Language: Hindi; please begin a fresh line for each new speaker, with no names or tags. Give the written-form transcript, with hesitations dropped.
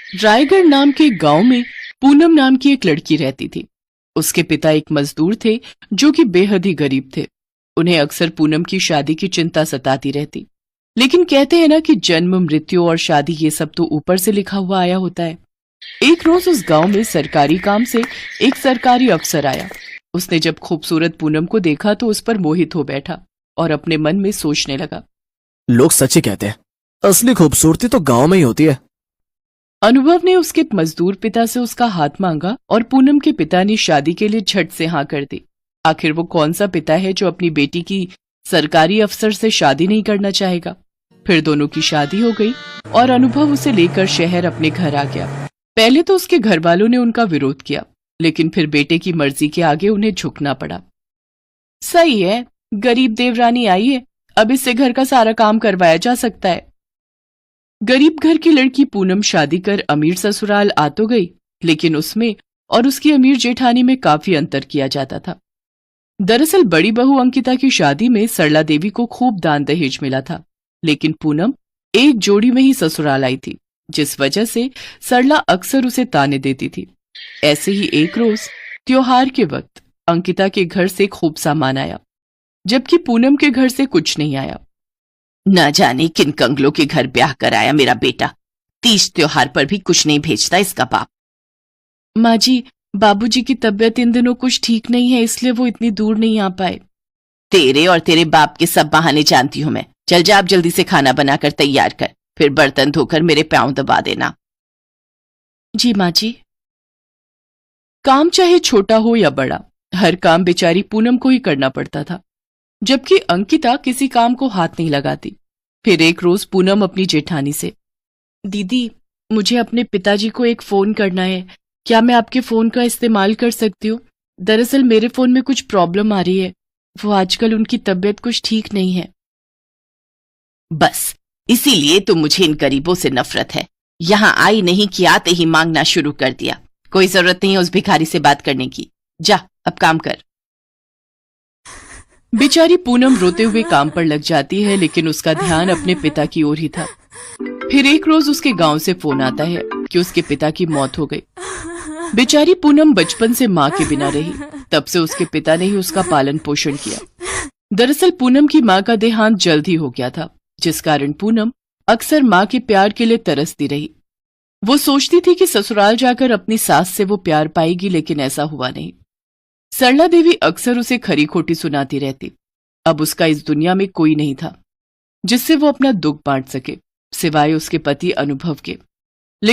रायगढ़ नाम के गांव में पूनम नाम की एक लड़की रहती थी। उसके पिता एक मजदूर थे जो कि बेहद ही गरीब थे। उन्हें अक्सर पूनम की शादी की चिंता सताती रहती। लेकिन कहते हैं ना कि जन्म, मृत्यु और शादी ये सब तो ऊपर से लिखा हुआ आया होता है। एक रोज उस गांव में सरकारी काम से एक सरकारी अफसर आया। उसने जब खूबसूरत पूनम को देखा तो उस पर मोहित हो बैठा और अपने मन में सोचने लगा।
लोग सच ही कहते हैं, असली खूबसूरती तो गांव में ही होती है।
अनुभव ने उसके मजदूर पिता से उसका हाथ मांगा और पूनम के पिता ने शादी के लिए झट से हाँ कर दी। आखिर वो कौन सा पिता है जो अपनी बेटी की सरकारी अफसर से शादी नहीं करना चाहेगा। फिर दोनों की शादी हो गई और अनुभव उसे लेकर शहर अपने घर आ गया। पहले तो उसके घर वालों ने उनका विरोध किया, लेकिन फिर बेटे की मर्जी के आगे उन्हें झुकना पड़ा। सही है, गरीब देवरानी आई है, अब इससे घर का सारा काम करवाया जा सकता है। गरीब घर की लड़की पूनम शादी कर अमीर ससुराल आ तो गई, लेकिन उसमें और उसकी अमीर जेठानी में काफी अंतर किया जाता था। दरअसल बड़ी बहू अंकिता की शादी में सरला देवी को खूब दान दहेज मिला था, लेकिन पूनम एक जोड़ी में ही ससुराल आई थी, जिस वजह से सरला अक्सर उसे ताने देती थी। ऐसे ही एक रोज त्योहार के वक्त अंकिता के घर से खूब सामान आया, जबकि पूनम के घर से कुछ नहीं आया। न जाने किन कंगलों के घर ब्याह कराया मेरा बेटा, तीज त्योहार पर भी कुछ नहीं भेजता इसका बाप। माँ जी, बाबूजी की तबीयत इन दिनों कुछ ठीक नहीं है, इसलिए वो इतनी दूर नहीं आ पाए। तेरे और तेरे बाप के सब बहाने जानती हूं मैं। चल जा, आप जल्दी से खाना बनाकर तैयार कर, फिर बर्तन धोकर मेरे पांव दबा देना। जी माँ जी। काम चाहे छोटा हो या बड़ा, हर काम बेचारी पूनम को ही करना पड़ता था, जबकि अंकिता किसी काम को हाथ नहीं लगाती। फिर एक रोज पूनम अपनी जेठानी से, दीदी मुझे अपने पिताजी को एक फोन करना है, क्या मैं आपके फोन का इस्तेमाल कर सकती हूँ? दरअसल मेरे फोन में कुछ प्रॉब्लम आ रही है, वो आजकल उनकी तबीयत कुछ ठीक नहीं है। बस इसीलिए तो मुझे इन गरीबों से नफरत है। यहाँ आई नहीं कि आते ही मांगना शुरू कर दिया। कोई जरूरत नहीं है उस भिखारी से बात करने की, जा अब काम कर। बेचारी पूनम रोते हुए काम पर लग जाती है, लेकिन उसका ध्यान अपने पिता की ओर ही था। फिर एक रोज उसके गांव से फोन आता है कि उसके पिता की मौत हो गई। बेचारी पूनम बचपन से माँ के बिना रही, तब से उसके पिता ने ही उसका पालन पोषण किया। दरअसल पूनम की माँ का देहांत जल्द ही हो गया था, जिस कारण पूनम अक्सर माँ के प्यार के लिए तरसती रही। वो सोचती थी कि ससुराल जाकर अपनी सास से वो प्यार पाएगी, लेकिन ऐसा हुआ नहीं। सरला देवी अक्सर उसे खरी खोटी सुनाती रहती। अब उसका इस दुनिया में कोई नहीं था जिससे वो अपना दुख बांट सके, सिवाय उसके पति अनुभव के।